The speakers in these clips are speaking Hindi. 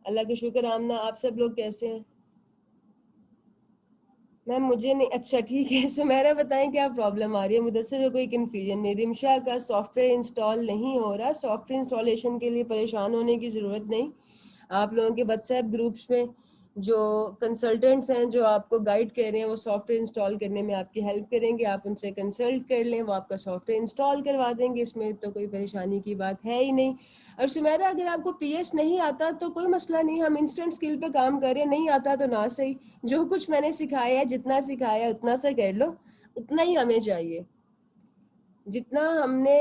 अल्लाह का शुक्र। आमना, आप सब लोग कैसे हैं? मैम मुझे नहीं, अच्छा ठीक है। सुमेरा बताएं क्या प्रॉब्लम आ रही है? मुदस्सिर को कोई कन्फ्यूजन नहीं। रिमशा का सॉफ्टवेयर इंस्टॉल नहीं हो रहा। सॉफ्टवेयर इंस्टॉलेशन के लिए परेशान होने की ज़रूरत नहीं। आप लोगों के व्हाट्सएप ग्रुप्स में जो कंसल्टेंट्स हैं जो आपको गाइड कर रहे हैं वो सॉफ्टवेयर इंस्टॉल करने में आपकी हेल्प करेंगे। आप उनसे कंसल्ट कर लें, वो आपका सॉफ्टवेयर इंस्टॉल करवा देंगे। इसमें तो कोई परेशानी की बात है ही नहीं। और सुमेरा, अगर आपको पीएस नहीं आता तो कोई मसला नहीं, हम इंस्टेंट स्किल पे काम कर रहे हैं। नहीं आता तो ना सही, जो कुछ मैंने सिखाया है, जितना सिखाया है उतना सा कर लो, उतना ही हमें चाहिए। जितना हमने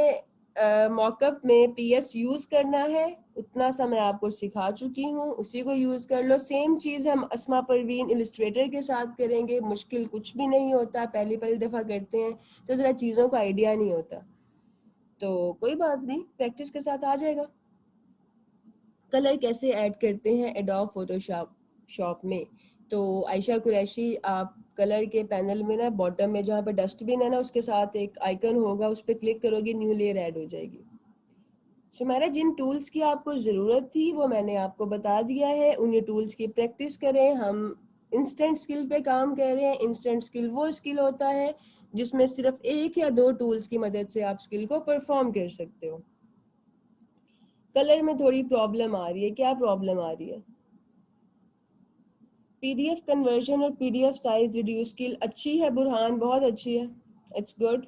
मॉकअप में पीएस यूज करना है उतना सा मैं आपको सिखा चुकी हूँ, उसी को यूज कर लो। सेम चीज हम अस्मा परवीन इलस्ट्रेटर के साथ करेंगे। मुश्किल कुछ भी नहीं होता, पहली पहली दफा करते हैं तो जरा चीजों का आइडिया नहीं होता, तो कोई बात नहीं, प्रैक्टिस के साथ आ जाएगा। कलर कैसे ऐड करते हैं एडोब फोटोशॉप शॉप में? तो आयशा कुरैशी, आप कलर के पैनल में ना बॉटम में जहाँ पर डस्टबिन है ना उसके साथ एक आइकन होगा, उस पर क्लिक करोगे, न्यू लेयर ऐड हो जाएगी। शुमारा, जिन टूल्स की आपको ज़रूरत थी वो मैंने आपको बता दिया है, उन्हीं टूल्स की प्रैक्टिस करें। हम इंस्टेंट स्किल पे काम कर रहे हैं। इंस्टेंट स्किल वो स्किल होता है जिसमें सिर्फ एक या दो टूल्स की मदद से आप स्किल को परफॉर्म कर सकते हो। कलर में थोड़ी प्रॉब्लम आ रही है, क्या प्रॉब्लम आ रही है? पीडीएफ कन्वर्जन और पीडीएफ साइज रिड्यूस स्किल अच्छी है बुरहान, बहुत अच्छी है, इट्स गुड।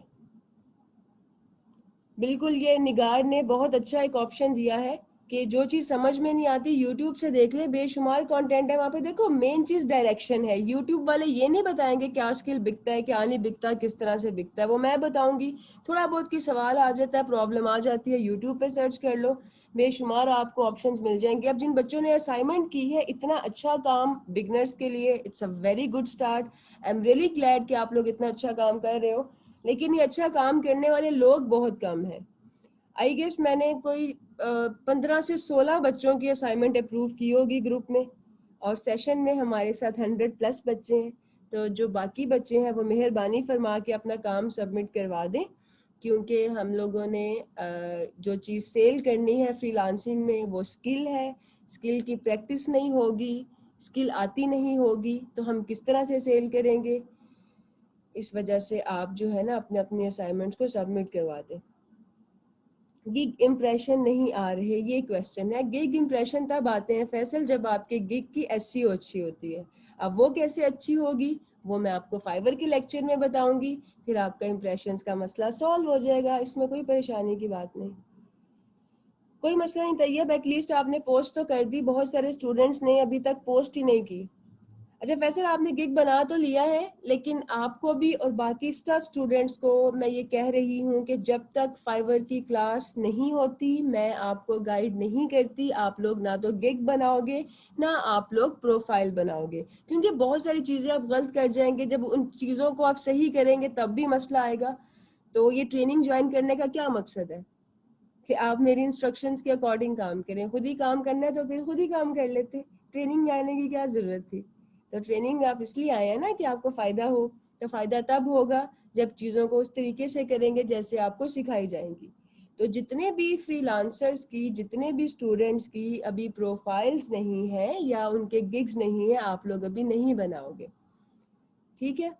बिल्कुल, ये निगार ने बहुत अच्छा एक ऑप्शन दिया है कि जो चीज़ समझ में नहीं आती यूट्यूब से देख ले, बेशुमार कंटेंट है वहाँ पे। देखो, मेन चीज़ डायरेक्शन है। यूट्यूब वाले ये नहीं बताएंगे क्या स्किल बिकता है क्या नहीं बिकता, किस तरह से बिकता है, वो मैं बताऊंगी। थोड़ा बहुत की सवाल आ जाता है, प्रॉब्लम आ जाती है, यूट्यूब पे सर्च कर लो, बेशुमार आपको ऑप्शंस मिल जाएंगे। अब जिन बच्चों ने असाइनमेंट की है, इतना अच्छा काम बिगनर्स के लिए, it's a very good start. I am really glad कि आप लोग इतना अच्छा काम कर रहे हो, लेकिन ये अच्छा काम करने वाले लोग बहुत कम हैं। आई गेस मैंने कोई 15 से 16 बच्चों की असाइनमेंट अप्रूव की होगी ग्रुप में, और सेशन में हमारे साथ 100+ बच्चे हैं। तो जो बाकी बच्चे हैं वो मेहरबानी फरमा के अपना काम सबमिट करवा दें, क्योंकि हम लोगों ने जो चीज़ सेल करनी है फ्रीलांसिंग में वो स्किल है। स्किल की प्रैक्टिस नहीं होगी, स्किल आती नहीं होगी तो हम किस तरह से सेल करेंगे? इस वजह से आप जो है ना अपने अपने असाइनमेंट्स को सबमिट करवा दें। गिग इम्प्रेशन नहीं आ रहे, ये क्वेश्चन है। गिग इम्प्रेशन तब आते हैं फैसल जब आपके गिग की एसईओ अच्छी होती है। अब वो कैसे अच्छी होगी वो मैं आपको फाइवर के लेक्चर में बताऊंगी, फिर आपका इम्प्रेशंस का मसला सॉल्व हो जाएगा, इसमें कोई परेशानी की बात नहीं। कोई मसला नहीं तैयब, एटलीस्ट आपने पोस्ट तो कर दी। बहुत सारे स्टूडेंट्स ने अभी तक पोस्ट ही नहीं की। अच्छा फैसल, आपने गिग बना तो लिया है, लेकिन आपको भी और बाकी सब स्टूडेंट्स को मैं ये कह रही हूँ कि जब तक फाइवर की क्लास नहीं होती मैं आपको गाइड नहीं करती। आप लोग ना तो गिग बनाओगे ना आप लोग प्रोफाइल बनाओगे, क्योंकि बहुत सारी चीज़ें आप गलत कर जाएंगे। जब उन चीज़ों को आप सही करेंगे तब भी मसला आएगा। तो ये ट्रेनिंग ज्वाइन करने का क्या मकसद है कि आप मेरी इंस्ट्रक्शंस के अकॉर्डिंग काम करें? खुद ही काम करना है तो फिर खुद ही काम कर लेते, ट्रेनिंग आने की क्या ज़रूरत थी? तो ट्रेनिंग आप इसलिए आए हैं ना कि आपको फ़ायदा हो। तो फ़ायदा तब होगा जब चीज़ों को उस तरीके से करेंगे जैसे आपको सिखाई जाएंगी। तो जितने भी फ्रीलांसर्स की, जितने भी स्टूडेंट्स की अभी प्रोफाइल्स नहीं है या उनके गिग्स नहीं है, आप लोग अभी नहीं बनाओगे, ठीक है?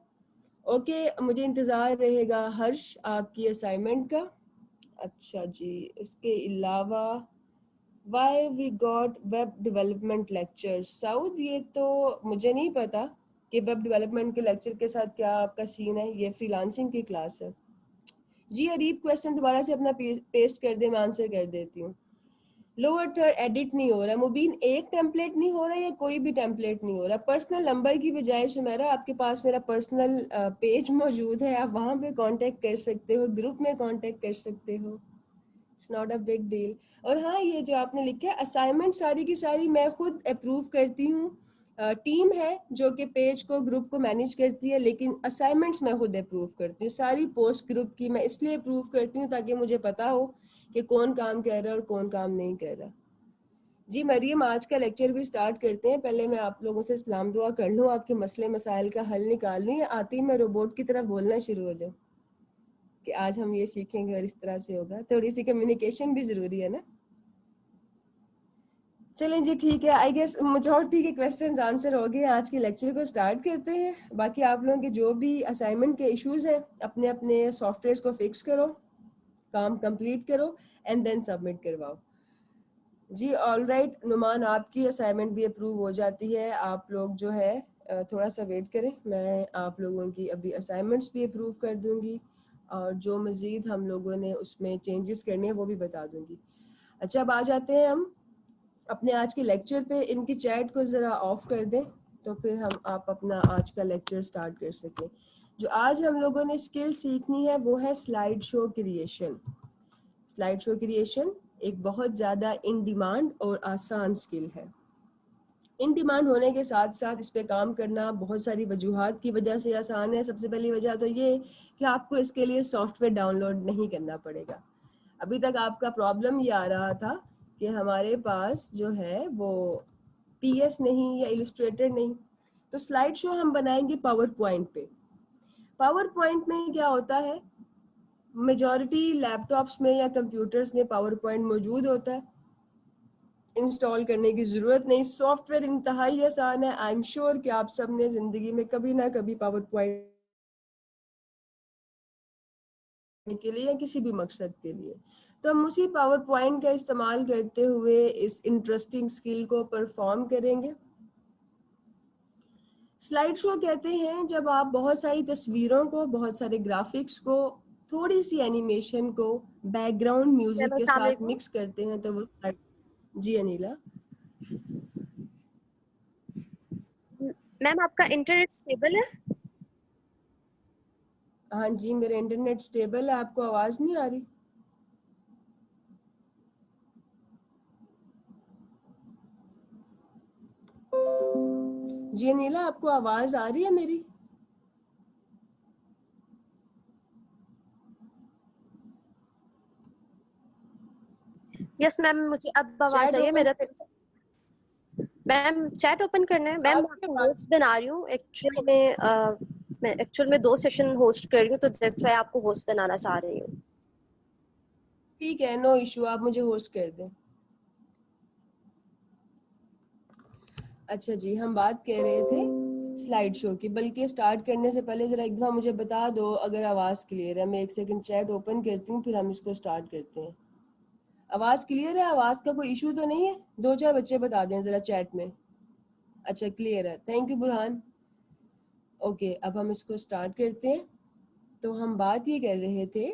ओके, मुझे इंतज़ार रहेगा हर्ष आपकी असाइनमेंट का। अच्छा जी, इसके अलावा why we got web development lecture south, ये तो मुझे नहीं पता कि वेब डेवलपमेंट के लेक्चर के साथ क्या आपका सीन है। ये फ्रीलांसिंग की क्लास है जी। अरीब, क्वेश्चन दोबारा से अपना पेस्ट कर दे, मैं आंसर कर देती हूँ। लोअर थर्ड एडिट नहीं हो रहा मुबीन, एक टेम्पलेट नहीं हो रहा या कोई भी टेम्पलेट नहीं हो रहा? पर्सनल नंबर की बजाय शुमेरा आपके पास मेरा पर्सनल पेज मौजूद है, आप वहाँ पे कांटेक्ट कर सकते हो, ग्रुप में कांटेक्ट कर सकते हो, it's not a big deal. और हाँ, ये जो आपने लिखा है असाइनमेंट सारी की सारी मैं खुद अप्रूव करती हूँ। टीम है जो कि पेज को, ग्रुप को मैनेज करती है, लेकिन असाइनमेंट्स मैं खुद अप्रूव करती हूँ। सारी पोस्ट ग्रुप की मैं इसलिए अप्रूव करती हूँ ताकि मुझे पता हो कि कौन काम कर रहा है और कौन काम नहीं कर रहा। जी मरियम, आज का लेक्चर भी स्टार्ट करते हैं। पहले मैं आप लोगों से सलाम दुआ कर लूँ, आपके मसले मसाइल का हल निकाल लूँ, या आती ही मैं रोबोट की तरह बोलना शुरू हो जाऊँ कि आज हम ये सीखेंगे और इस तरह से होगा? थोड़ी सी कम्युनिकेशन भी ज़रूरी है ना। चलें जी, ठीक है। आई गेस मेजॉरिटी के क्वेश्चंस आंसर हो गए। आज के लेक्चर को स्टार्ट करते हैं। बाकी आप लोगों के जो भी असाइनमेंट के इश्यूज हैं, अपने अपने सॉफ्टवेयर को फिक्स करो, काम कंप्लीट करो एंड देन सबमिट करवाओ। जी ऑल राइट नुमान, आपकी असाइनमेंट भी अप्रूव हो जाती है। आप लोग जो है थोड़ा सा वेट करें, मैं आप लोगों की अभी असाइनमेंट्स भी अप्रूव कर दूंगी और जो मज़ीद हम लोगों ने उसमें चेंजेस करने हैं वो भी बता दूंगी। अच्छा, अब आ जाते हैं हम अपने आज के लेक्चर पे। इनकी चैट को ज़रा ऑफ कर दें तो फिर हम आप अपना आज का लेक्चर स्टार्ट कर सकें। जो आज हम लोगों ने स्किल सीखनी है वो है slide show creation. Slide show creation एक बहुत ज़्यादा इन डिमांड और आसान स्किल है। इन डिमांड होने के साथ साथ इस पे काम करना बहुत सारी वजूहात की वजह से आसान है। सबसे पहली वजह तो ये कि आपको इसके लिए सॉफ्टवेयर डाउनलोड नहीं करना पड़ेगा। अभी तक आपका प्रॉब्लम ये आ रहा था कि हमारे पास जो है वो पीएस नहीं या इलस्ट्रेटर नहीं। तो स्लाइड शो हम बनाएंगे पावर पॉइंट पे। पावर पॉइंट में क्या होता है, मेजॉरिटी लैपटॉप्स में या कंप्यूटर्स में पावर पॉइंट मौजूद होता है, इंस्टॉल करने की ज़रूरत नहीं। सॉफ्टवेयर इंतहाई आसान है। आई एम श्योर कि आप सब ने ज़िंदगी में कभी ना कभी पावर पॉइंट के लिए या किसी भी मकसद के लिए, तो हम उसी पावर पॉइंट का इस्तेमाल करते हुए इस इंटरेस्टिंग स्किल को परफॉर्म करेंगे। स्लाइड शो कहते हैं जब आप बहुत सारी तस्वीरों को, बहुत सारे ग्राफिक्स को, थोड़ी सी एनिमेशन को बैकग्राउंड मैम म्यूजिक के अस्सलाम साथ वालेकुम। मिक्स करते हैं तो वो slide- जी अनिला। मैम आपका इंटरनेट स्टेबल है? हाँ जी, मेरा इंटरनेट स्टेबल है। आपको आवाज नहीं आ रही? जी अनिला, आपको आवाज आ रही है मेरी? यस मैम, मुझे अब आवाज चैट आई है। ओपन मेरा मैम चैट ओपन करना है। मैम मैं आपकी आपको आवाज होस्ट बना रही हूँ मैं एक्चुअल में 2 सेशन होस्ट कर रही हूँ, तो दैट्स व्हाई आपको होस्ट बनाना चाह रही हूँ। ठीक है, नो इशू, आप मुझे होस्ट कर दें। अच्छा जी, हम बात कर रहे थे स्लाइड शो की। बल्कि स्टार्ट करने से पहले जरा एक दफा मुझे बता दो अगर आवाज क्लियर है। मैं एक सेकंड चैट ओपन करती हूँ, फिर हम इसको स्टार्ट करते हैं। आवाज क्लियर है? आवाज का कोई इशू तो नहीं है? दो चार बच्चे बता दें जरा चैट में। अच्छा, क्लियर है, थैंक यू बुरहान। ओके, अब हम इसको स्टार्ट करते हैं। तो हम बात ये कर रहे थे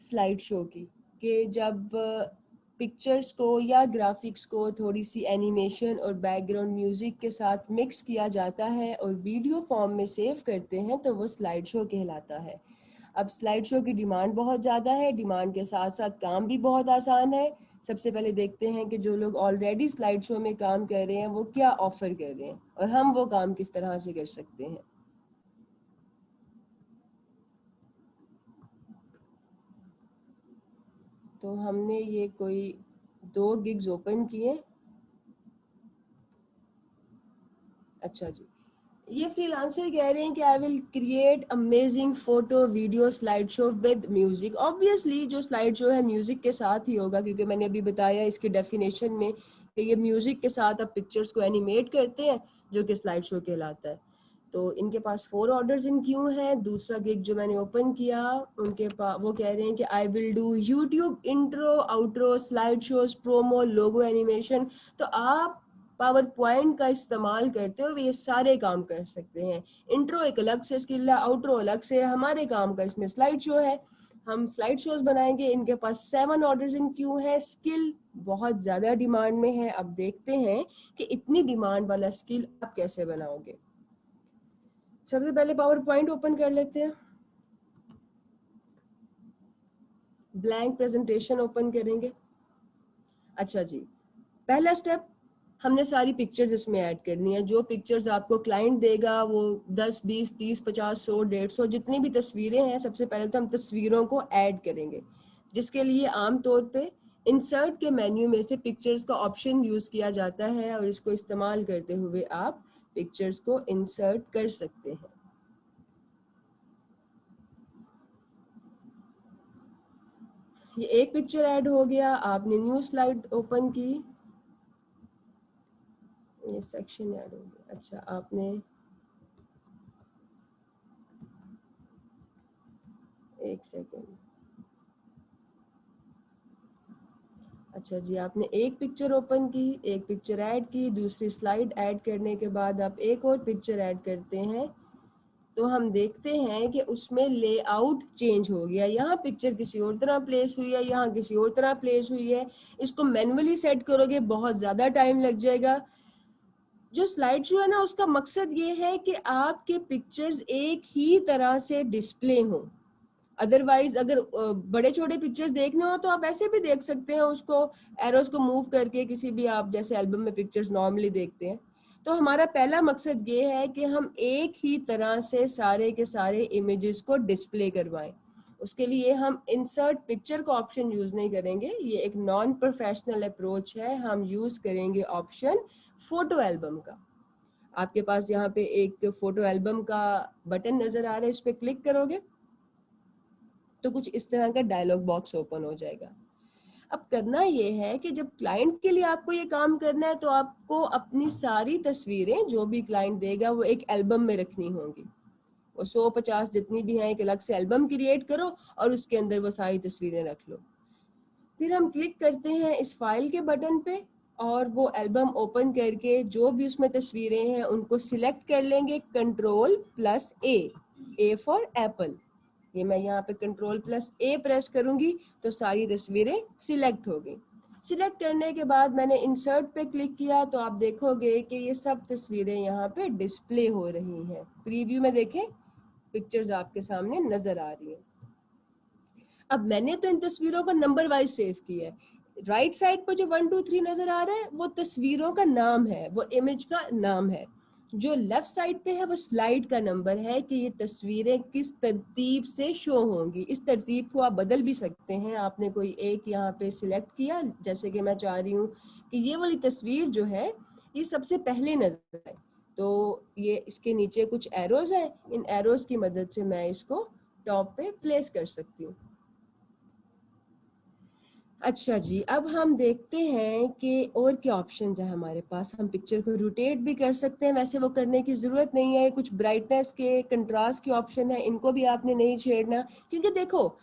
स्लाइड शो की, कि जब पिक्चर्स को या ग्राफिक्स को थोड़ी सी एनिमेशन और बैकग्राउंड म्यूजिक के साथ मिक्स किया जाता है और वीडियो फॉर्म में सेव करते हैं तो वो स्लाइड शो कहलाता है। अब स्लाइड शो की डिमांड बहुत ज़्यादा है, डिमांड के साथ साथ काम भी बहुत आसान है। सबसे पहले देखते हैं कि जो लोग ऑलरेडी स्लाइड शो में काम कर रहे हैं वो क्या ऑफर कर रहे हैं और हम वो काम किस तरह से कर सकते हैं। तो हमने ये कोई 2 गिग्स ओपन किए। अच्छा जी, ये फ्रीलांसर कह रहे हैं कि I will create amazing photo video slide show with music. Obviously जो स्लाइड शो है म्यूजिक के साथ ही होगा, क्योंकि मैंने अभी बताया इसकी डेफिनेशन में कि ये म्यूजिक के साथ अब पिक्चर्स को एनिमेट करते हैं, जो कि स्लाइड शो कहलाता है। तो इनके पास 4 ऑर्डर्स इन क्यों है। दूसरा गिग जो मैंने ओपन किया, उनके पास वो कह रहे हैं कि I will do YouTube intro outro slide shows promo logo animation. तो आप पावर पॉइंट का इस्तेमाल करते हुए ये सारे काम कर सकते हैं। इंट्रो एक अलग से स्किल है, आउट्रो अलग से है, हमारे काम का इसमें स्लाइड शो है। हम स्लाइड शोज बनाएंगे। इनके पास 7 ऑर्डर्स इन क्यों है। स्किल बहुत ज्यादा डिमांड में है। अब देखते हैं कि इतनी डिमांड वाला स्किल आप कैसे बनाओगे। सबसे पहले पावर पॉइंट ओपन कर लेते हैं, ब्लैंक प्रेजेंटेशन ओपन करेंगे। अच्छा जी, पहला स्टेप, हमने सारी पिक्चर्स इसमें ऐड करनी है। जो पिक्चर्स आपको क्लाइंट देगा वो 10 20 30 50 100 150 जितनी भी तस्वीरें हैं, सबसे पहले तो हम तस्वीरों को ऐड करेंगे, जिसके लिए आमतौर पे इंसर्ट के मेन्यू में से पिक्चर्स का ऑप्शन यूज किया जाता है और इसको इस्तेमाल करते हुए आप पिक्चर्स को इंसर्ट कर सकते हैं। ये एक पिक्चर ऐड हो गया। आपने न्यू स्लाइड ओपन की, ये सेक्शन ऐड हो गया। अच्छा आपने एक सेकेंड, अच्छा जी, आपने एक पिक्चर ओपन की, एक पिक्चर ऐड की, दूसरी स्लाइड ऐड करने के बाद आप एक और पिक्चर ऐड करते हैं, तो हम देखते हैं कि उसमें लेआउट चेंज हो गया। यहाँ पिक्चर किसी और तरह प्लेस हुई है, यहाँ किसी और तरह प्लेस हुई है। इसको मैन्युअली सेट करोगे बहुत ज़्यादा टाइम लग जाएगा। जो स्लाइड शो है ना, उसका मकसद ये है कि आपके पिक्चर्स एक ही तरह से डिस्प्ले हों। अदरवाइज अगर बड़े छोटे पिक्चर्स देखने हो तो आप ऐसे भी देख सकते हैं उसको, एरोज को मूव करके, किसी भी आप जैसे एल्बम में पिक्चर्स नॉर्मली देखते हैं। तो हमारा पहला मकसद ये है कि हम एक ही तरह से सारे के सारे इमेजेस को डिस्प्ले करवाएं। उसके लिए हम इंसर्ट पिक्चर का ऑप्शन यूज नहीं करेंगे, ये एक नॉन प्रोफेशनल अप्रोच है। हम यूज करेंगे ऑप्शन फोटो एल्बम का। आपके पास यहाँ पे एक फोटो एल्बम का बटन नजर आ रहा है, इस पर क्लिक करोगे तो कुछ इस तरह का डायलॉग बॉक्स ओपन हो जाएगा। अब करना ये है कि जब क्लाइंट के लिए आपको ये काम करना है तो आपको अपनी सारी तस्वीरें जो भी क्लाइंट देगा वो एक एल्बम में रखनी होंगी। वो 100-50 जितनी भी हैं एक अलग से एल्बम क्रिएट करो और उसके अंदर वो सारी तस्वीरें रख लो। फिर हम क्लिक करते हैं इस फाइल के बटन पे और वो एल्बम ओपन करके जो भी उसमें तस्वीरें हैं उनको सिलेक्ट कर लेंगे, Ctrl+A फॉर एप्पल। ये मैं यहाँ पे Ctrl+A प्रेस करूंगी तो सारी तस्वीरें सिलेक्ट हो गई। सिलेक्ट करने के बाद मैंने इंसर्ट पे क्लिक किया तो आप देखोगे कि ये सब तस्वीरें यहाँ पे डिस्प्ले हो रही हैं। प्रीव्यू में देखें, पिक्चर्स आपके सामने नजर आ रही हैं। अब मैंने तो इन तस्वीरों को नंबर वाइज सेव किया है। राइट साइड पर जो 1 2 3 नजर आ रहा है वो तस्वीरों का नाम है, वो इमेज का नाम है। जो लेफ्ट साइड पे है वो स्लाइड का नंबर है कि ये तस्वीरें किस तरतीब से शो होंगी। इस तरतीब को आप बदल भी सकते हैं। आपने कोई एक यहाँ पे सिलेक्ट किया, जैसे कि मैं चाह रही हूँ कि ये वाली तस्वीर जो है ये सबसे पहले नजर आए, तो ये इसके नीचे कुछ एरोज हैं, इन एरोज की मदद से मैं इसको टॉप पे प्लेस कर सकती हूँ। अच्छा जी, अब हम देखते हैं कि और क्या ऑप्शंस है हमारे पास। हम पिक्चर को रोटेट भी कर सकते हैं, वैसे वो करने की ज़रूरत नहीं है। कुछ ब्राइटनेस के, कंट्रास्ट के ऑप्शन है, इनको भी आपने नहीं छेड़ना, क्योंकि देखो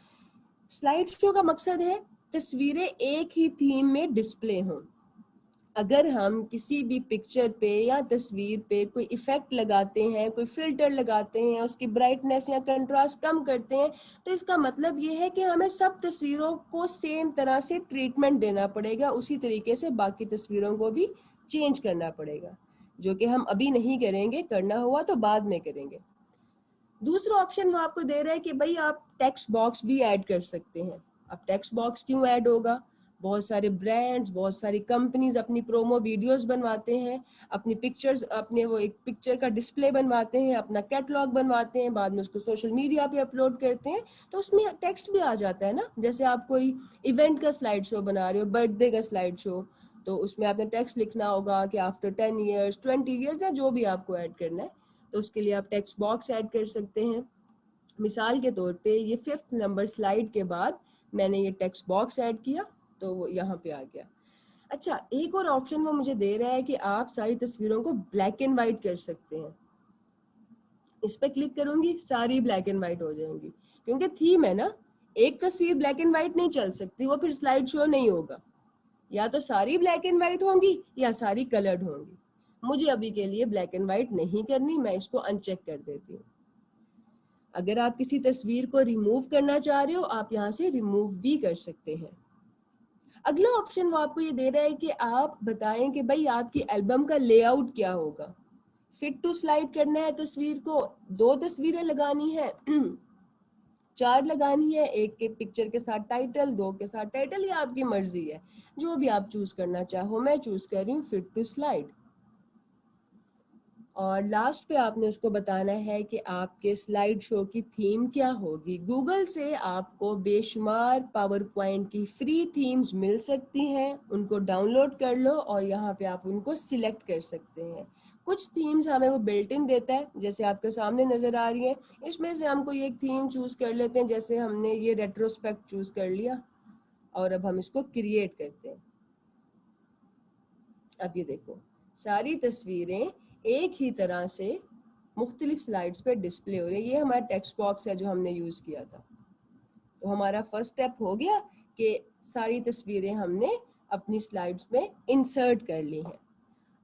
स्लाइड शो का मकसद है तस्वीरें एक ही थीम में डिस्प्ले हों। अगर हम किसी भी पिक्चर पे या तस्वीर पे कोई इफेक्ट लगाते हैं, कोई फिल्टर लगाते हैं, उसकी ब्राइटनेस या कंट्रास्ट कम करते हैं, तो इसका मतलब ये है कि हमें सब तस्वीरों को सेम तरह से ट्रीटमेंट देना पड़ेगा, उसी तरीके से बाकी तस्वीरों को भी चेंज करना पड़ेगा, जो कि हम अभी नहीं करेंगे, करना हुआ तो बाद में करेंगे। दूसरा ऑप्शन वो आपको दे रहा है कि भाई आप टेक्स्ट बॉक्स भी ऐड कर सकते हैं। अब टेक्स्ट बॉक्स क्यों ऐड होगा? बहुत सारे ब्रांड्स, बहुत सारी कंपनीज अपनी प्रोमो वीडियोस बनवाते हैं, अपनी पिक्चर्स, अपने वो एक पिक्चर का डिस्प्ले बनवाते हैं, अपना कैटलॉग बनवाते हैं, बाद में उसको सोशल मीडिया पे अपलोड करते हैं, तो उसमें टेक्स्ट भी आ जाता है ना। जैसे आप कोई इवेंट का स्लाइड शो बना रहे हो, बर्थडे का स्लाइड शो, तो उसमें आपने टेक्स्ट लिखना होगा कि आफ्टर 10 ईयर्स, 20 ईयर्स या जो भी आपको ऐड करना है, तो उसके लिए आप टेक्स्ट बॉक्स ऐड कर सकते हैं। मिसाल के तौर पे ये 5th नंबर स्लाइड के बाद मैंने ये टेक्स्ट बॉक्स ऐड किया तो वो यहाँ पे आ गया। अच्छा, एक और ऑप्शन वो मुझे दे रहा है कि आप सारी तस्वीरों को ब्लैक एंड वाइट कर सकते हैं। इस पर क्लिक करूंगी, सारी ब्लैक एंड वाइट हो जाएंगी, क्योंकि थीम है ना, एक तस्वीर ब्लैक एंड वाइट नहीं चल सकती, वो फिर स्लाइड शो नहीं होगा। या तो सारी ब्लैक एंड वाइट होंगी या सारी कलर्ड होंगी। मुझे अभी के लिए ब्लैक एंड वाइट नहीं करनी, मैं इसको अनचेक कर देती हूँ। अगर आप किसी तस्वीर को रिमूव करना चाह रहे हो, आप यहाँ से रिमूव भी कर सकते हैं। अगला ऑप्शन वो आपको ये दे रहा है कि आप बताएं कि भाई आपकी एल्बम का लेआउट क्या होगा। फिट टू स्लाइड करना है तस्वीर को, 2 तस्वीरें लगानी है, 4 लगानी है, एक के पिक्चर के साथ टाइटल, 2 के साथ टाइटल, ये आपकी मर्जी है, जो भी आप चूज करना चाहो। मैं चूज कर रही हूँ फिट टू स्लाइड। और लास्ट पे आपने उसको बताना है कि आपके स्लाइड शो की थीम क्या होगी। गूगल से आपको बेशुमार पावर पॉइंट की फ्री थीम्स मिल सकती हैं, उनको डाउनलोड कर लो और यहाँ पे आप उनको सिलेक्ट कर सकते हैं। कुछ थीम्स हमें वो बिल्ट इन देता है, जैसे आपके सामने नजर आ रही है। इसमें से हम कोई एक थीम चूज कर लेते हैं, जैसे हमने ये रेट्रोस्पेक्ट चूज कर लिया और अब हम इसको क्रिएट करते हैं। अब ये देखो सारी तस्वीरें एक ही तरह से मुख्तलिफ स्लाइड्स पे डिस्प्ले हो रही है। ये हमारा टेक्स्ट बॉक्स है जो हमने यूज किया था। तो हमारा फर्स्ट स्टेप हो गया कि सारी तस्वीरें हमने अपनी स्लाइड्स में इंसर्ट कर ली हैं।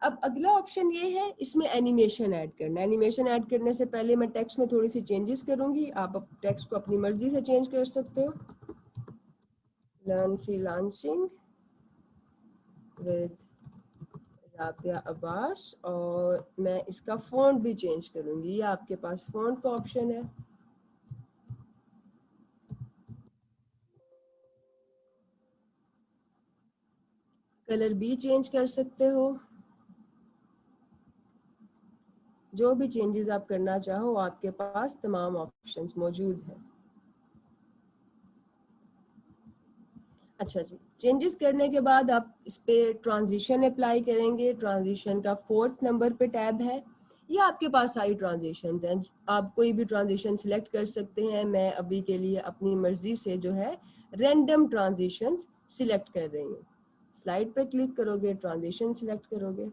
अब अगला ऑप्शन ये है, इसमें एनिमेशन ऐड करना। एनिमेशन ऐड करने से पहले मैं टेक्स्ट में थोड़ी सी चेंजेस करूंगी। आप टेक्स्ट को अपनी मर्जी से चेंज कर सकते हो। Learn freelancing with Rabia Abbas, और मैं इसका फॉन्ट भी चेंज करूंगी। ये आपके पास फॉन्ट का ऑप्शन है। कलर भी चेंज कर सकते हो। जो भी चेंजेस आप करना चाहो आपके पास तमाम ऑप्शंस मौजूद हैं। अच्छा जी, चेंजेस करने के बाद आप इस पे ट्रांजिशन अप्लाई करेंगे। ट्रांजिशन का 4th नंबर पे टैब है। ये आपके पास सारी ट्रांजिशन हैं, आप कोई भी ट्रांजिशन सिलेक्ट कर सकते हैं। मैं अभी के लिए अपनी मर्जी से जो है रैंडम ट्रांजिशन सिलेक्ट कर रही हूँ। स्लाइड पे क्लिक करोगे, ट्रांजिशन सिलेक्ट करोगे।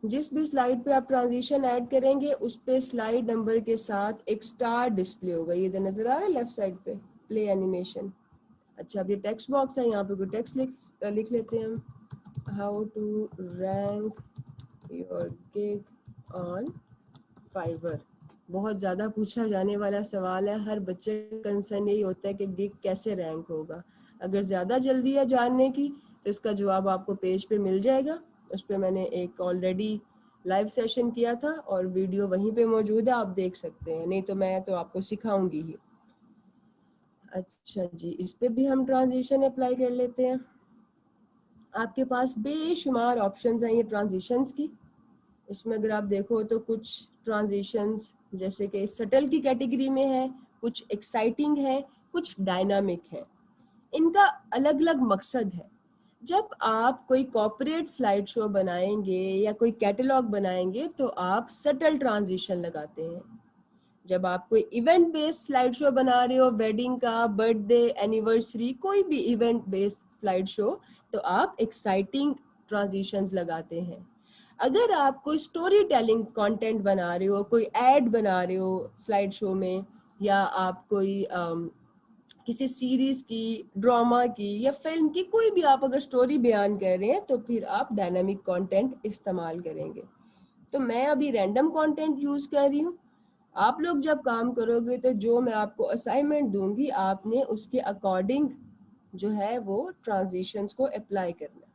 जिस भी स्लाइड पे आप ट्रांजिशन ऐड करेंगे उस पे स्लाइड नंबर के साथ एक स्टार डिस्प्ले होगा। ये इधर नजर आ रहा है लेफ्ट साइड पे, प्ले एनिमेशन। अच्छा, अब ये टेक्स्ट बॉक्स है, यहाँ पे कोई टेक्स्ट लिख लेते हैं हम। How to rank your gig on Fiverr. बहुत ज़्यादा पूछा जाने वाला सवाल है। हर बच्चे का कंसर्न यही होता है कि गिग कैसे रैंक होगा। अगर ज़्यादा जल्दी है जानने की तो इसका जवाब आपको पेज पे मिल जाएगा। उस पर मैंने एक ऑलरेडी लाइव सेशन किया था और वीडियो वहीं पे मौजूद है, आप देख सकते हैं। नहीं तो मैं तो आपको सिखाऊंगी ही। अच्छा जी, इस पे भी हम ट्रांजिशन अप्लाई कर लेते हैं। आपके पास बेशुमार ऑप्शंस हैं ये ट्रांजिशंस की। इसमें अगर आप देखो तो कुछ ट्रांजिशंस जैसे कि सटल की कैटेगरी में है, कुछ एक्साइटिंग है, कुछ डायनामिक है। इनका अलग अलग मकसद है। जब आप कोई कॉर्पोरेट स्लाइड शो बनाएंगे या कोई कैटलॉग बनाएंगे तो आप सटल ट्रांजिशन लगाते हैं। जब आप कोई इवेंट बेस्ड स्लाइड शो बना रहे हो, वेडिंग का, बर्थडे, एनिवर्सरी, कोई भी इवेंट बेस्ड स्लाइड शो, तो आप एक्साइटिंग ट्रांजिशंस लगाते हैं। अगर आप कोई स्टोरी टेलिंग कंटेंट बना रहे हो, कोई एड बना रहे हो स्लाइड शो में, या आप कोई किसी सीरीज की, ड्रामा की या फिल्म की कोई भी आप अगर स्टोरी बयान कर रहे हैं तो फिर आप डायनामिक कंटेंट इस्तेमाल करेंगे। तो मैं अभी रैंडम कंटेंट यूज कर रही हूँ। आप लोग जब काम करोगे तो जो मैं आपको असाइनमेंट दूंगी आपने उसके अकॉर्डिंग जो है वो ट्रांजिशंस को अप्लाई करना।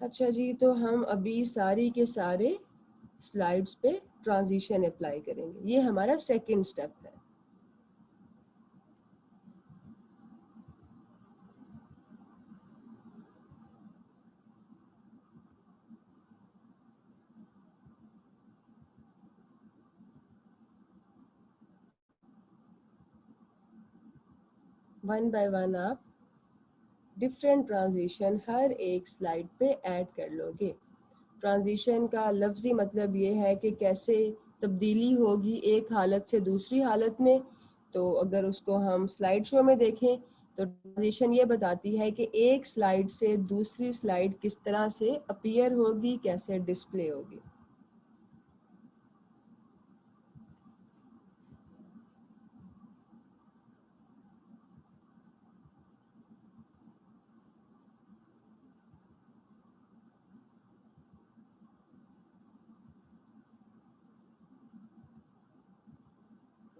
अच्छा जी, तो हम अभी सारी के सारे स्लाइड्स पे ट्रांजिशन अप्लाई करेंगे। ये हमारा सेकंड स्टेप है। वन बाय वन आप डिफरेंट ट्रांजिशन हर एक स्लाइड पे ऐड कर लोगे। ट्रांजिशन का लफ्जी मतलब ये है कि कैसे तब्दीली होगी एक हालत से दूसरी हालत में। तो अगर उसको हम स्लाइड शो में देखें तो ट्रांजिशन ये बताती है कि एक स्लाइड से दूसरी स्लाइड किस तरह से अपीयर होगी, कैसे डिस्प्ले होगी।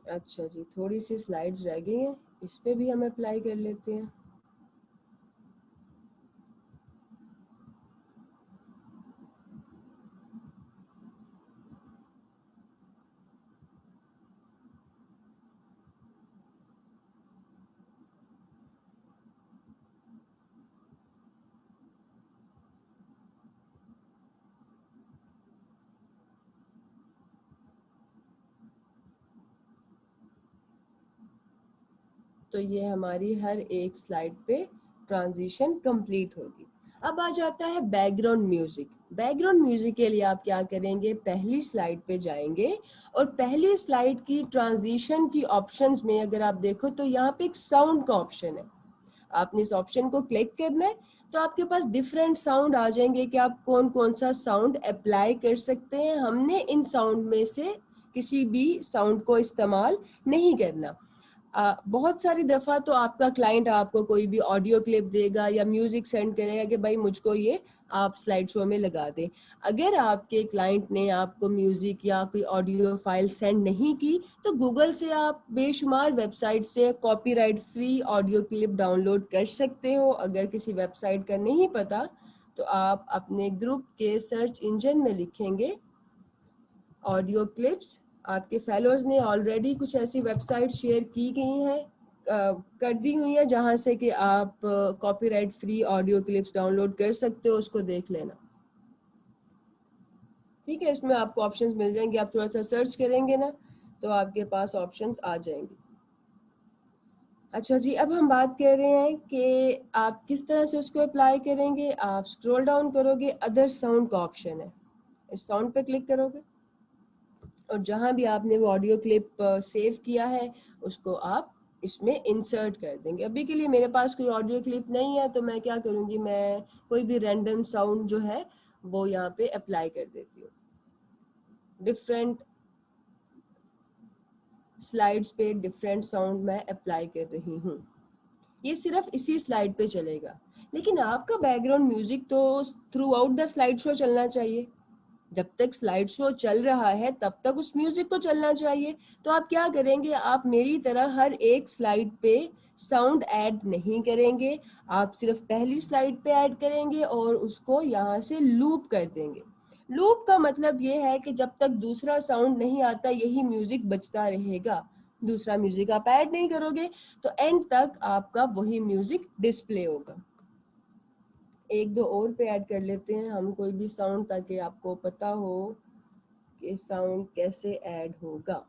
अच्छा जी, थोड़ी सी स्लाइड्स रह गई हैं, इस पे भी हम अप्लाई कर लेते हैं। तो ये हमारी हर एक स्लाइड पे ट्रांजिशन कंप्लीट होगी। अब आ जाता है बैकग्राउंड म्यूजिक। बैकग्राउंड म्यूजिक के लिए आप क्या करेंगे, पहली स्लाइड पे जाएंगे और पहली स्लाइड की ट्रांजिशन की ऑप्शंस में अगर आप देखो तो यहाँ पे एक साउंड का ऑप्शन है। आपने इस ऑप्शन को क्लिक करना है, तो आपके पास डिफरेंट साउंड आ जाएंगे कि आप कौन कौन सा साउंड अप्लाई कर सकते हैं। हमने इन साउंड में से किसी भी साउंड को इस्तेमाल नहीं करना। बहुत सारी दफ़ा तो आपका क्लाइंट आपको कोई भी ऑडियो क्लिप देगा या म्यूजिक सेंड करेगा कि भाई मुझको ये आप स्लाइड शो में लगा दें। अगर आपके क्लाइंट ने आपको म्यूजिक या कोई ऑडियो फाइल सेंड नहीं की, तो गूगल से आप बेशुमार वेबसाइट से copyright free audio clip download कर सकते हो। अगर किसी वेबसाइट का नहीं पता तो आप अपने ग्रुप के सर्च इंजन में लिखेंगे ऑडियो क्लिप्स। आपके फेलोज ने ऑलरेडी कुछ ऐसी वेबसाइट शेयर की गई हैं, कर दी हुई है, जहां से कि आप copyright free audio clips download कर सकते हो, उसको देख लेना। ठीक है, इसमें आपको ऑप्शंस मिल जाएंगे, आप थोड़ा सा सर्च करेंगे ना तो आपके पास ऑप्शंस आ जाएंगे। अच्छा जी, अब हम बात कर रहे हैं कि आप किस तरह से उसको अप्लाई करेंगे। आप स्क्रॉल डाउन करोगे, अदर साउंड का ऑप्शन है, इस साउंड पे क्लिक करोगे और जहां भी आपने वो ऑडियो क्लिप सेव किया है उसको आप इसमें इंसर्ट कर देंगे। अभी के लिए मेरे पास कोई ऑडियो क्लिप नहीं है, तो मैं क्या करूंगी, मैं कोई भी रैंडम साउंड जो है वो यहाँ पे अप्लाई कर देती हूँ। डिफरेंट स्लाइड्स पे डिफरेंट साउंड मैं अप्लाई कर रही हूँ। ये सिर्फ इसी स्लाइड पे चलेगा, लेकिन आपका बैकग्राउंड म्यूजिक तो through out the slide show चलना चाहिए। जब तक स्लाइड शो चल रहा है तब तक उस म्यूजिक को चलना चाहिए। तो आप क्या करेंगे, आप मेरी तरह हर एक स्लाइड पे साउंड ऐड नहीं करेंगे, आप सिर्फ पहली स्लाइड पे ऐड करेंगे और उसको यहाँ से लूप कर देंगे। लूप का मतलब ये है कि जब तक दूसरा साउंड नहीं आता यही म्यूजिक बजता रहेगा। दूसरा म्यूजिक आप ऐड नहीं करोगे तो एंड तक आपका वही म्यूजिक डिस्प्ले होगा। एक दो और पे ऐड कर लेते हैं हम कोई भी साउंड, ताकि आपको पता हो कि साउंड कैसे ऐड होगा।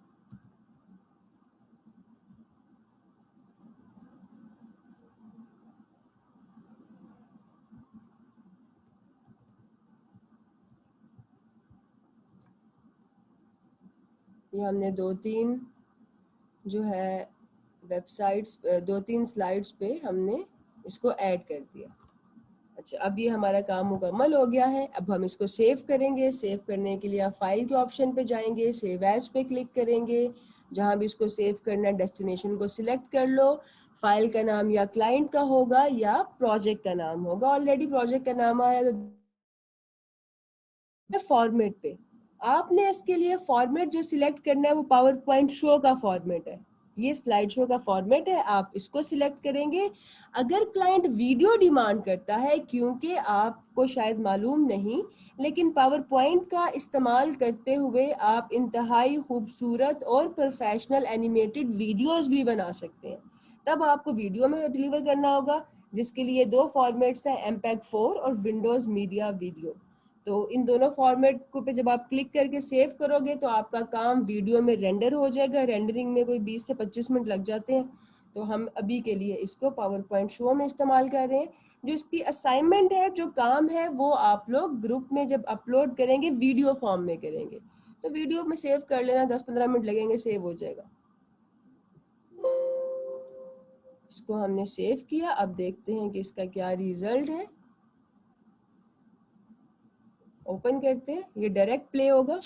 ये हमने दो तीन जो है वेबसाइट्स, दो तीन स्लाइड्स पे हमने इसको ऐड कर दिया। अच्छा, अब ये हमारा काम मुकम्मल हो गया है। अब हम इसको सेव करेंगे। सेव करने के लिए आप फाइल के ऑप्शन पे जाएंगे, सेव एज पे क्लिक करेंगे। जहां भी इसको सेव करना है डेस्टिनेशन को सिलेक्ट कर लो। फाइल का नाम या क्लाइंट का होगा या प्रोजेक्ट का नाम होगा। ऑलरेडी प्रोजेक्ट का नाम आया तो फॉर्मेट पे आपने इसके लिए फॉर्मेट जो सिलेक्ट करना है वो पावर पॉइंट शो का फॉर्मेट है। ये स्लाइड शो का फॉर्मेट है, आप इसको सिलेक्ट करेंगे। अगर क्लाइंट वीडियो डिमांड करता है, क्योंकि आपको शायद मालूम नहीं, लेकिन पावर पॉइंट का इस्तेमाल करते हुए आप इंतहाई खूबसूरत और प्रोफेशनल एनिमेटेड वीडियोस भी बना सकते हैं। तब आपको वीडियो में डिलीवर करना होगा, जिसके लिए दो फॉर्मेट्स हैं, MPEG-4 और विंडोज मीडिया वीडियो। तो इन दोनों फॉर्मेट को पे जब आप क्लिक करके सेव करोगे तो आपका काम वीडियो में रेंडर हो जाएगा। रेंडरिंग में कोई 20 से 25 मिनट लग जाते हैं। तो हम अभी के लिए इसको पावर पॉइंट शो में इस्तेमाल कर रहे हैं। जो इसकी असाइनमेंट है, जो काम है, वो आप लोग ग्रुप में जब अपलोड करेंगे वीडियो फॉर्म में करेंगे। तो वीडियो में सेव कर लेना, 10-15 मिनट लगेंगे, सेव हो जाएगा। इसको हमने सेव किया। अब देखते हैं कि इसका क्या रिजल्ट है। ओपन करते हैं, ये डायरेक्ट प्ले होगा।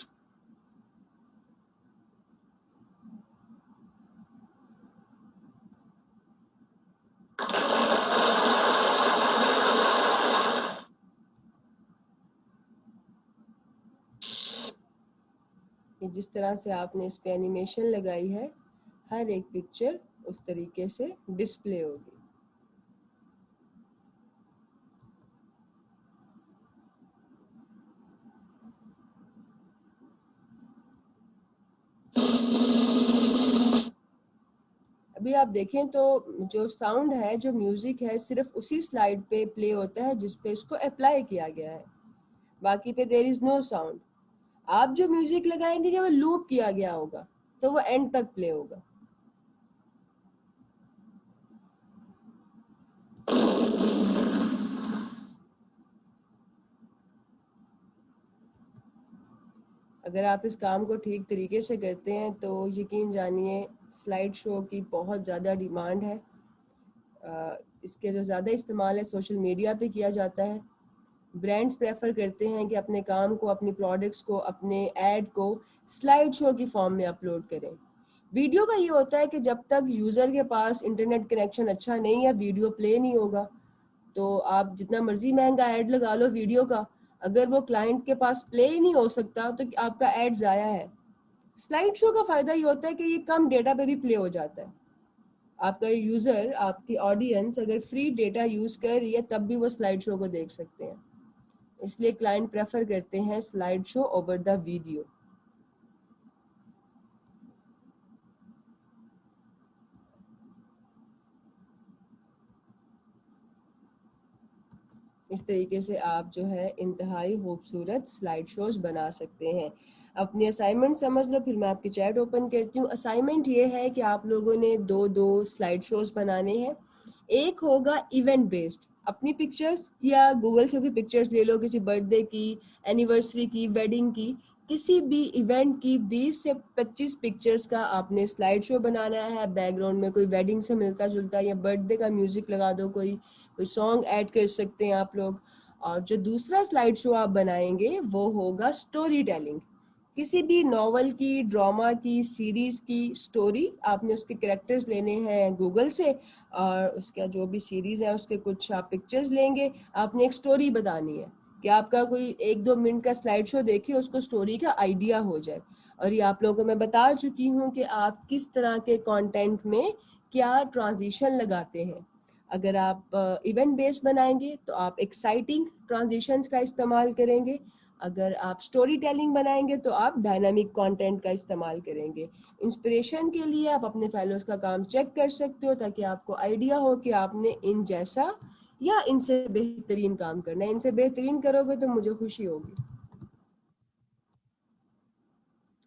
कि जिस तरह से आपने इस पे एनिमेशन लगाई है, हर एक पिक्चर उस तरीके से डिस्प्ले होगी। अभी आप देखें तो जो साउंड है, जो म्यूजिक है, सिर्फ उसी स्लाइड पे प्ले होता है जिस पे इसको अप्लाई किया गया है। बाकी पे देयर इज नो साउंड। आप जो म्यूजिक लगाएंगे जब वो लूप किया गया होगा तो वो एंड तक प्ले होगा। अगर आप इस काम को ठीक तरीके से करते हैं तो यकीन जानिए स्लाइड शो की बहुत ज़्यादा डिमांड है। इसके जो ज़्यादा इस्तेमाल है सोशल मीडिया पे किया जाता है। ब्रांड्स प्रेफर करते हैं कि अपने काम को, अपनी प्रोडक्ट्स को, अपने ऐड को स्लाइड शो की फॉर्म में अपलोड करें। वीडियो का ये होता है कि जब तक यूज़र के पास इंटरनेट कनेक्शन अच्छा नहीं है, वीडियो प्ले नहीं होगा। तो आप जितना मर्जी महंगा ऐड लगा लो वीडियो का, अगर वो क्लाइंट के पास प्ले ही नहीं हो सकता तो आपका ऐड ज़ाया है। स्लाइड शो का फ़ायदा ये होता है कि ये कम डेटा पे भी प्ले हो जाता है। आपका यूज़र, आपकी ऑडियंस अगर फ्री डेटा यूज़ कर रही है तब भी वो स्लाइड शो को देख सकते हैं। इसलिए क्लाइंट प्रेफर करते हैं slide show over the video. इस तरीके से आप जो है इंतहाई खूबसूरत स्लाइड शोज बना सकते हैं। अपनी असाइनमेंट समझ लो, फिर मैं आपकी चैट ओपन करती हूँ। असाइनमेंट ये है कि आप लोगों ने दो स्लाइड शोज बनाने हैं। एक होगा इवेंट बेस्ड, अपनी पिक्चर्स या गूगल से भी पिक्चर्स ले लो, किसी बर्थडे की, एनिवर्सरी की, वेडिंग की, किसी भी इवेंट की 20 से 25 पिक्चर्स का आपने स्लाइड शो बनाना है। बैकग्राउंड में कोई वेडिंग से मिलता जुलता या बर्थडे का म्यूजिक लगा दो, कोई सॉन्ग ऐड कर सकते हैं आप लोग। और जो दूसरा स्लाइड शो आप बनाएंगे वो होगा स्टोरी टेलिंग। किसी भी नॉवल की, ड्रामा की, सीरीज की स्टोरी, आपने उसके कैरेक्टर्स लेने हैं गूगल से और उसका जो भी सीरीज है उसके कुछ आप पिक्चर्स लेंगे, आपने एक स्टोरी बतानी है कि आपका कोई 1-2 मिनट का स्लाइड शो देखे उसको स्टोरी का आइडिया हो जाए। और ये आप लोगों को मैं बता चुकी हूँ कि आप किस तरह के कंटेंट में क्या ट्रांजिशन लगाते हैं। अगर आप इवेंट बेस्ड बनाएंगे तो आप एक्साइटिंग ट्रांजिशंस का इस्तेमाल करेंगे। अगर आप स्टोरी टेलिंग बनाएंगे तो आप डायनामिक कंटेंट का इस्तेमाल करेंगे। इंस्पिरेशन के लिए आप अपने फेलोज का काम चेक कर सकते हो ताकि आपको आइडिया हो कि आपने इन जैसा या इनसे बेहतरीन काम करना है। इनसे बेहतरीन करोगे तो मुझे खुशी होगी।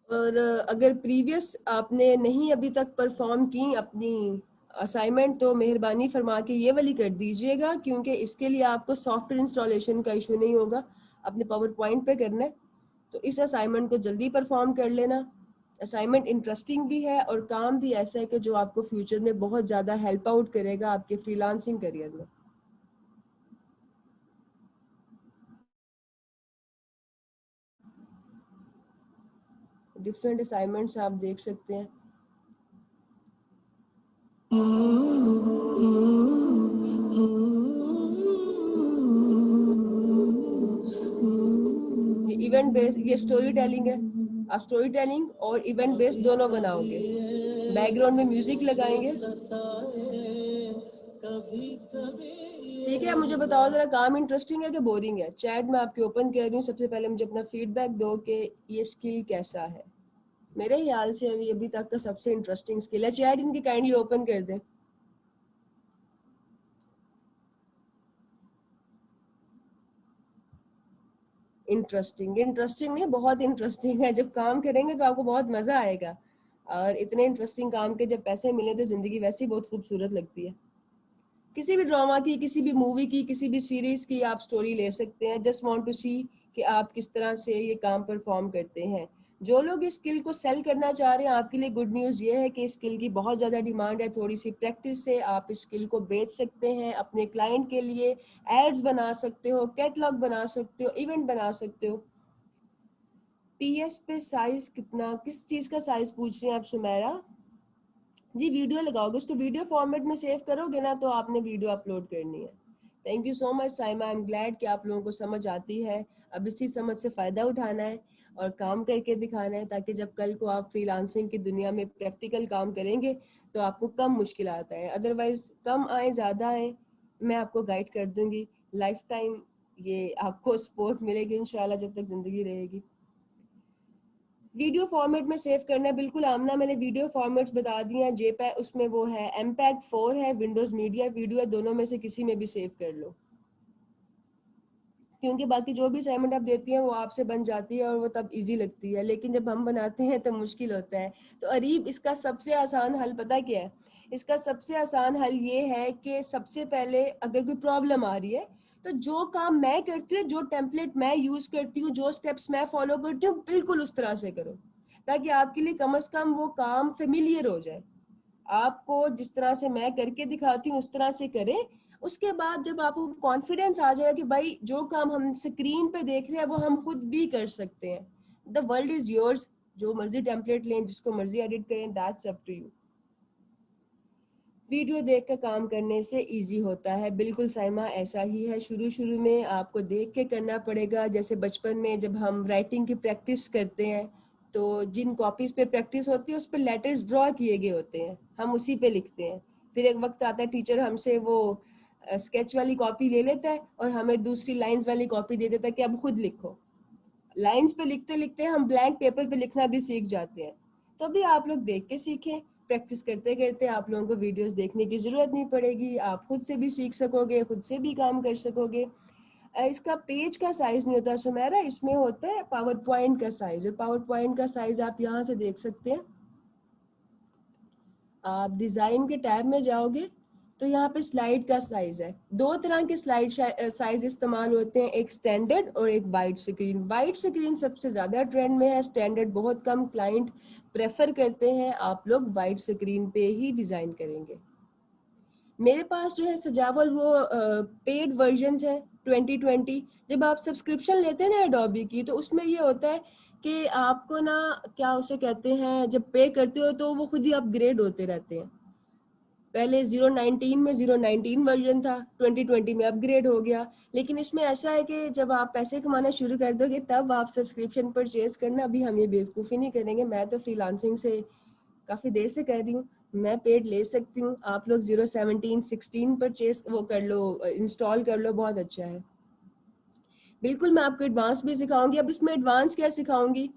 और अगर प्रीवियस आपने नहीं अभी तक परफॉर्म की अपनी असाइनमेंट तो मेहरबानी फरमा के ये वाली कर दीजिएगा, क्योंकि इसके लिए आपको सॉफ्टवेयर इंस्टॉलेशन का इशू नहीं होगा, अपने पावर पॉइंट पे करना है। तो इस असाइनमेंट को जल्दी परफॉर्म कर लेना। असाइनमेंट इंटरेस्टिंग भी है और काम भी ऐसा है कि जो आपको फ्यूचर में बहुत ज़्यादा हेल्प आउट करेगा आपके फ्रीलांसिंग करियर में। डिफरेंट असाइनमेंट्स आप देख सकते हैं। ये इवेंट बेस्ड, ये स्टोरी टेलिंग है। आप स्टोरी टेलिंग और इवेंट बेस्ड दोनों बनाओगे। बैकग्राउंड में म्यूजिक लगाएंगे। ठीक है, मुझे बताओ जरा, काम इंटरेस्टिंग है कि बोरिंग है? चैट में आपकी ओपन कर रही हूँ। सबसे पहले मुझे अपना फीडबैक दो कि ये स्किल कैसा है। मेरे ख्याल से अभी तक का सबसे इंटरेस्टिंग स्किल है। चैट इनकी काइंडली ओपन कर दें। इंटरेस्टिंग नहीं, बहुत इंटरेस्टिंग है। जब काम करेंगे तो आपको बहुत मजा आएगा। और इतने इंटरेस्टिंग काम के जब पैसे मिले तो जिंदगी वैसे ही बहुत खूबसूरत लगती है। किसी भी ड्रामा की, किसी भी मूवी की, किसी भी सीरीज की आप स्टोरी ले सकते हैं। जस्ट वांट टू सी कि आप किस तरह से ये काम परफॉर्म करते हैं। जो लोग इस स्किल को सेल करना चाह रहे हैं, आपके लिए गुड न्यूज़ ये है कि इस स्किल की बहुत ज़्यादा डिमांड है। थोड़ी सी प्रैक्टिस से आप इस स्किल को बेच सकते हैं, अपने क्लाइंट के लिए एड्स बना सकते हो, कैटलॉग बना सकते हो, इवेंट बना सकते हो। पीएस पे साइज कितना, किस चीज़ का साइज पूछ रहे हैं आप सुमेरा जी? वीडियो लगाओगे, उसको वीडियो फॉर्मेट में सेव करोगे ना तो आपने वीडियो अपलोड करनी है। Thank you so much Saima, I am glad कि आप लोगों को समझ आती है। अब इसी समझ से फ़ायदा उठाना है और काम करके दिखाना है, ताकि जब कल को आप फ्रीलांसिंग की दुनिया में प्रैक्टिकल काम करेंगे तो आपको कम मुश्किल आता है। अदरवाइज कम आए ज़्यादा आए, मैं आपको गाइड कर दूंगी। लाइफ टाइम ये आपको सपोर्ट मिलेगी इंशाल्लाह जब तक ज़िंदगी रहेगी। वीडियो फॉर्मेट में सेव करना है, बिल्कुल आमना, मैंने वीडियो फॉर्मेट्स बता दिए हैं। जेपैग, उसमें वो है, एमपैग 4 है, विंडोज मीडिया वीडियो है, दोनों में से किसी में भी सेव कर लो। क्योंकि बाकी जो भी असाइनमेंट आप देती हैं वो आपसे बन जाती है और वो तब इजी लगती है, लेकिन जब हम बनाते हैं तो मुश्किल होता है। तो अरीब, इसका सबसे आसान हल पता क्या है? इसका सबसे आसान हल ये है कि सबसे पहले अगर कोई प्रॉब्लम आ रही है तो जो काम मैं करती हूँ, जो टेम्पलेट मैं यूज करती हूँ, जो स्टेप्स मैं फॉलो करती हूँ, बिल्कुल उस तरह से करो, ताकि आपके लिए कम से कम वो काम फेमिलियर हो जाए। आपको जिस तरह से मैं करके दिखाती हूँ उस तरह से करें। उसके बाद जब आपको कॉन्फिडेंस आ जाएगा कि भाई जो काम हम स्क्रीन पे देख रहे हैं वो हम खुद भी कर सकते हैं, द वर्ल्ड इज योर्स, जो मर्जी टेम्पलेट लें, जिसको मर्जी एडिट करें, that's up to you. Video देख कर काम करने से इजी होता है, बिल्कुल साइमा ऐसा ही है। शुरू शुरू में आपको देख के करना पड़ेगा। जैसे बचपन में जब हम राइटिंग की प्रैक्टिस करते हैं तो जिन कॉपीज पे प्रैक्टिस होती है उस पर लेटर्स ड्रॉ किए गए होते हैं, हम उसी पे लिखते हैं। फिर एक वक्त आता है टीचर हमसे वो स्केच वाली कॉपी ले लेता है और हमें दूसरी लाइंस वाली कॉपी दे देता है कि अब खुद लिखो। लाइंस पे लिखते लिखते हम ब्लैंक पेपर पे लिखना भी सीख जाते हैं। तो अभी आप लोग देख के सीखें, प्रैक्टिस करते करते आप लोगों को वीडियोस देखने की जरूरत नहीं पड़ेगी, आप खुद से भी सीख सकोगे, खुद से भी काम कर सकोगे। इसका पेज का साइज नहीं होता सुमेरा, इसमें होता है पावर पॉइंट का साइज, और पावर पॉइंट का साइज आप यहाँ से देख सकते हैं। आप डिजाइन के टैब में जाओगे तो यहाँ पे स्लाइड का साइज है। दो तरह के स्लाइड साइज इस्तेमाल होते हैं, एक स्टैंडर्ड और एक वाइड स्क्रीन। वाइड स्क्रीन सबसे ज्यादा ट्रेंड में है, स्टैंडर्ड बहुत कम क्लाइंट प्रेफर करते हैं। आप लोग वाइड स्क्रीन पे ही डिजाइन करेंगे। मेरे पास जो है सजावल वो पेड वर्जन है 2020। जब आप सब्सक्रिप्शन लेते हैं ना एडोबी की, तो उसमें ये होता है कि आपको ना क्या उसे कहते हैं, जब पे करते हो तो वो खुद ही अपग्रेड होते रहते हैं। पहले 019 में 019 वर्जन था, 2020 में अपग्रेड हो गया। लेकिन इसमें ऐसा है कि जब आप पैसे कमाना शुरू कर दोगे तब आप सब्सक्रिप्शन परचेज करना। अभी हम ये बेवकूफ़ी नहीं करेंगे, मैं तो फ्रीलांसिंग से काफ़ी देर से कर रही हूँ, मैं पेड ले सकती हूँ। आप लोग 017 16 परचेज वो कर लो, इंस्टॉल कर लो, बहुत अच्छा है। बिल्कुल मैं आपको एडवांस भी सिखाऊंगी। अब इसमें एडवांस क्या सिखाऊंगी,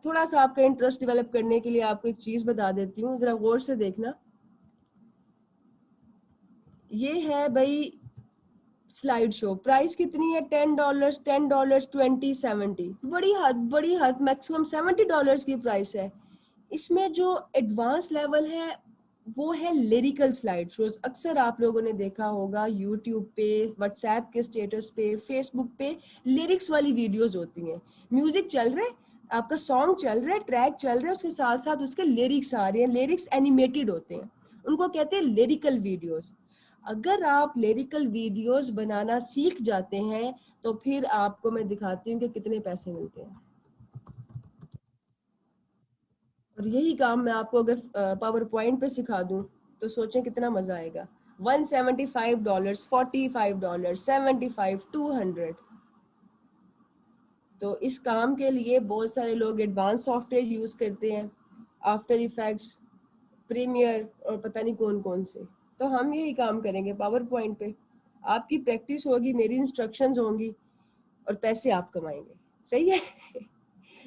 थोड़ा सा आपका इंटरेस्ट डेवलप करने के लिए आपको एक चीज़ बता देती हूँ, ज़रा गौर से देखना। ये है भाई स्लाइड शो, प्राइस कितनी है, $10, $10, 20, 70, बड़ी हद मैक्सिमम $70 की प्राइस है। इसमें जो एडवांस लेवल है वो है लिरिकल स्लाइड शोज। अक्सर आप लोगों ने देखा होगा यूट्यूब पे, व्हाट्सएप के स्टेटस पे, फेसबुक पे लिरिक्स वाली वीडियोस होती हैं। म्यूजिक चल रहा है, आपका सॉन्ग चल रहा है, ट्रैक चल रहा है, उसके साथ साथ उसके लिरिक्स आ रहे हैं। लिरिक्स एनिमेटेड होते हैं, उनको कहते हैं लिरिकल वीडियोस। अगर आप लिरिकल वीडियोस बनाना सीख जाते हैं तो फिर आपको मैं दिखाती हूँ कि कितने पैसे मिलते हैं। और यही काम मैं आपको अगर पावर पॉइंट पे सिखा दूं तो सोचें कितना मजा आएगा। $175, $45, 75, 200। तो इस काम के लिए बहुत सारे लोग एडवांस सॉफ्टवेयर यूज करते हैं, आफ्टर इफेक्ट्स, प्रीमियर और पता नहीं कौन कौन से। तो हम यही काम करेंगे पावर पॉइंट पे। आपकी प्रैक्टिस होगी, मेरी इंस्ट्रक्शंस होंगी और पैसे आप कमाएंगे। सही है?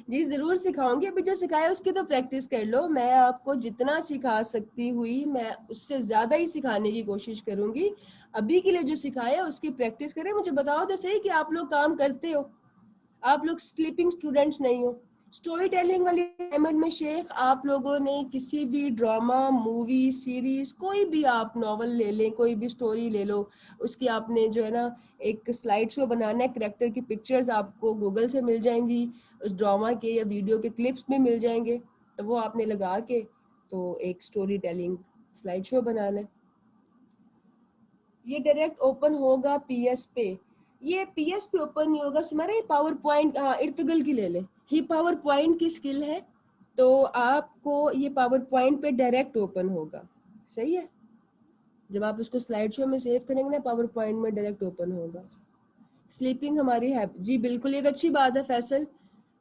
जी जरूर सिखाऊंगी। अभी जो सिखाया उसकी तो प्रैक्टिस कर लो। मैं आपको जितना सिखा सकती हुई मैं उससे ज्यादा ही सिखाने की कोशिश करूंगी। अभी के लिए जो सिखाया उसकी प्रैक्टिस करें। मुझे बताओ तो सही कि आप लोग काम करते हो, आप लोग स्लीपिंग स्टूडेंट्स नहीं हो। स्टोरी टेलिंग वाली असाइनमेंट में शेख आप लोगों ने किसी भी ड्रामा, मूवी, सीरीज, कोई भी आप नॉवल ले लें, कोई भी स्टोरी ले लो, उसकी आपने जो है ना एक स्लाइड शो बनाना है। करेक्टर की पिक्चर्स आपको गूगल से मिल जाएंगी, उस ड्रामा के या वीडियो के क्लिप्स भी मिल जाएंगे, तो वो आपने लगा के तो एक स्टोरी टेलिंग स्लाइड शो बनाना है। ये डायरेक्ट ओपन होगा पीएस पे। ये पीएस पे ओपन नहीं होगा तुम्हारा, ये पावर पॉइंट, हाँ इर्तगल की ले ले, ये पावर पॉइंट की स्किल है। तो आपको ये पावर पॉइंट पे डायरेक्ट ओपन होगा। सही है? जब आप उसको स्लाइड शो में सेव करेंगे ना, पावर पॉइंट में डायरेक्ट ओपन होगा। स्लीपिंग हमारी है जी, बिल्कुल ये तो अच्छी बात है फैसल।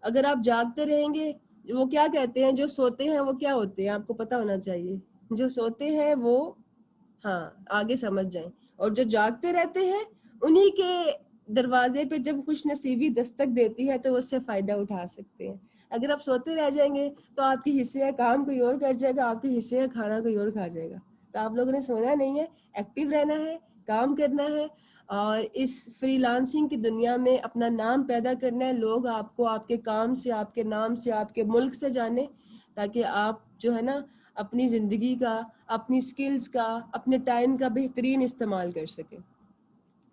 अगर आप जागते रहेंगे, वो क्या कहते हैं, जो सोते हैं वो क्या होते हैं आपको पता होना चाहिए। जो सोते हैं वो, हाँ आगे समझ जाएं, और जो जागते रहते हैं उन्हीं के दरवाजे पे जब खुश नसीबी दस्तक देती है तो उससे फायदा उठा सकते हैं। अगर आप सोते रह जाएंगे तो आपके हिस्से का काम कोई और कर जाएगा, आपके हिस्से का खाना कोई और खा जाएगा। तो आप लोगों ने सोना नहीं है, एक्टिव रहना है, काम करना है और इस फ्रीलांसिंग की दुनिया में अपना नाम पैदा करना है। लोग आपको आपके काम से, आपके नाम से, आपके मुल्क से जाने, ताकि आप जो है ना अपनी जिंदगी का, अपनी स्किल्स का, अपने टाइम का बेहतरीन इस्तेमाल कर सके।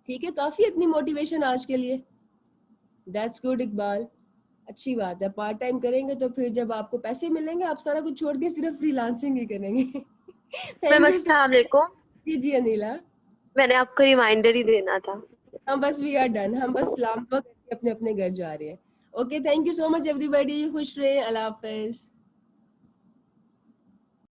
ठीक है, काफी इतनी मोटिवेशन आज के लिए। दैट्स गुड इकबाल, अच्छी बात है। पार्ट टाइम करेंगे तो फिर जब आपको पैसे मिलेंगे आप सारा कुछ छोड़ के सिर्फ फ्रीलांसिंग ही करेंगे। Thank ma'am you. अस्सलाम वालेकुम। जी जी अनिला। मैंने आपको रिमाइंडर ही देना था। हम बस वी आर डन, हम बस सलाम दुआ करके अपने अपने घर जा रहे हैं। Okay, thank you so much everybody, खुश रहे, अल्लाह हाफिज।